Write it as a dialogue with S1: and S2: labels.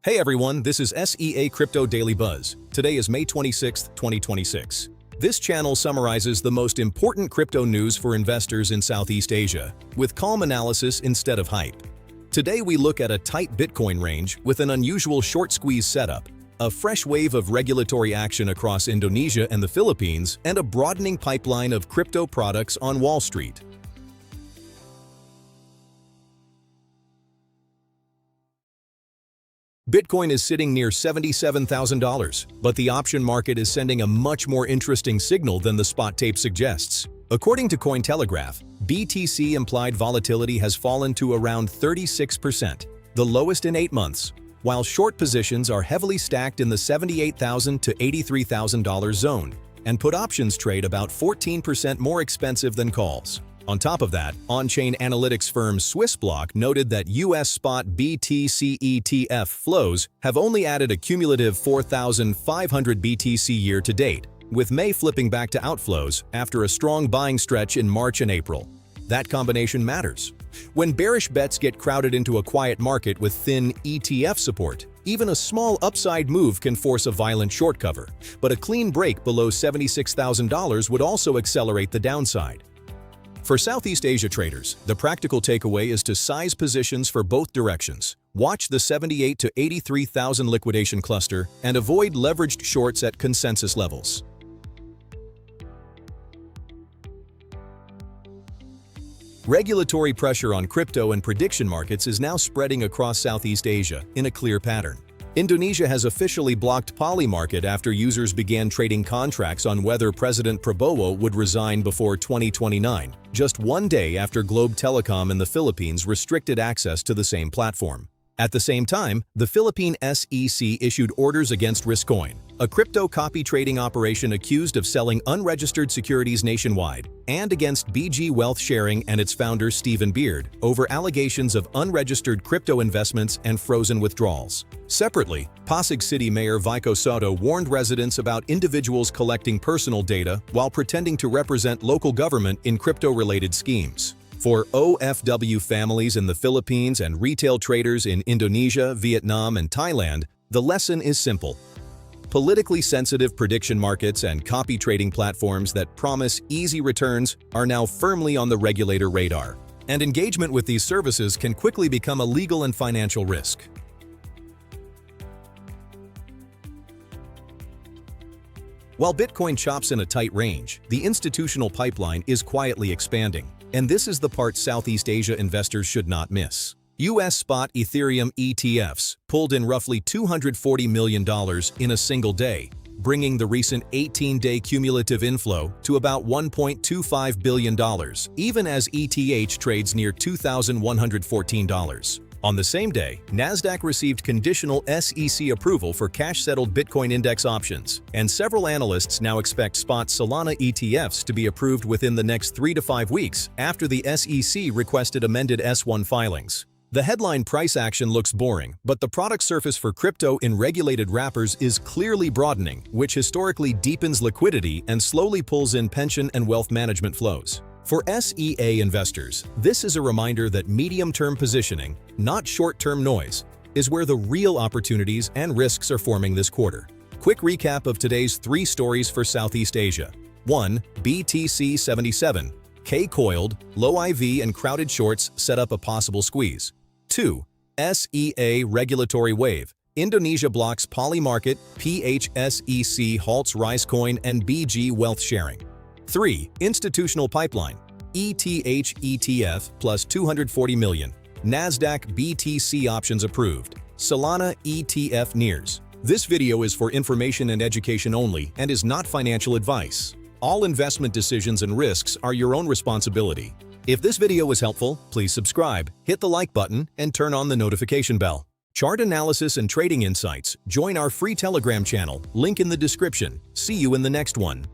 S1: Hey everyone, this is SEA Crypto Daily Buzz. Today is May 26, 2026. This channel summarizes the most important crypto news for investors in Southeast Asia, with calm analysis instead of hype. Today we look at a tight Bitcoin range with an unusual short squeeze setup, a fresh wave of regulatory action across Indonesia and the Philippines, and a broadening pipeline of crypto products on Wall Street. Bitcoin is sitting near $77,000, but the option market is sending a much more interesting signal than the spot tape suggests. According to Cointelegraph, BTC implied volatility has fallen to around 36%, the lowest in 8 months, while short positions are heavily stacked in the $78,000 to $83,000 zone, and put options trade about 14% more expensive than calls. On top of that, on-chain analytics firm Swissblock noted that U.S. spot BTC ETF flows have only added a cumulative 4,500 BTC year to date, with May flipping back to outflows after a strong buying stretch in March and April. That combination matters. When bearish bets get crowded into a quiet market with thin ETF support, even a small upside move can force a violent short cover, but a clean break below $76,000 would also accelerate the downside. For Southeast Asia traders, the practical takeaway is to size positions for both directions. Watch the 78 to 83,000 liquidation cluster and avoid leveraged shorts at consensus levels. Regulatory pressure on crypto and prediction markets is now spreading across Southeast Asia in a clear pattern. Indonesia has officially blocked Polymarket after users began trading contracts on whether President Prabowo would resign before 2029, just one day after Globe Telecom in the Philippines restricted access to the same platform. At the same time, the Philippine SEC issued orders against Riscoin, a crypto copy trading operation accused of selling unregistered securities nationwide, and against BG Wealth Sharing and its founder Stephen Beard over allegations of unregistered crypto investments and frozen withdrawals. Separately, Pasig City Mayor Vico Sotto warned residents about individuals collecting personal data while pretending to represent local government in crypto-related schemes. For OFW families in the Philippines and retail traders in Indonesia, Vietnam, and Thailand, the lesson is simple. Politically sensitive prediction markets and copy trading platforms that promise easy returns are now firmly on the regulator radar, and engagement with these services can quickly become a legal and financial risk. While Bitcoin chops in a tight range, the institutional pipeline is quietly expanding. And this is the part Southeast Asia investors should not miss. U.S. spot Ethereum ETFs pulled in roughly $240 million in a single day, bringing the recent 18-day cumulative inflow to about $1.25 billion, even as ETH trades near $2,114. On the same day, Nasdaq received conditional SEC approval for cash-settled Bitcoin index options, and several analysts now expect spot Solana ETFs to be approved within the next 3 to 5 weeks after the SEC requested amended S-1 filings. The headline price action looks boring, but the product surface for crypto in regulated wrappers is clearly broadening, which historically deepens liquidity and slowly pulls in pension and wealth management flows. For SEA investors, this is a reminder that medium-term positioning, not short-term noise, is where the real opportunities and risks are forming this quarter. Quick recap of today's 3 stories for Southeast Asia. 1. BTC 77K Coiled, low IV and crowded shorts set up a possible squeeze. 2. SEA Regulatory Wave. Indonesia blocks Polymarket, PHSEC Halts Riscoin and BG Wealth Sharing. 3. Institutional pipeline. ETH ETF plus $240 million. Nasdaq BTC options approved. Solana ETF nears. This video is for information and education only and is not financial advice. All investment decisions and risks are your own responsibility. If this video was helpful, please subscribe, hit the like button, and turn on the notification bell. Chart analysis and trading insights, join our free Telegram channel, link in the description. See you in the next one.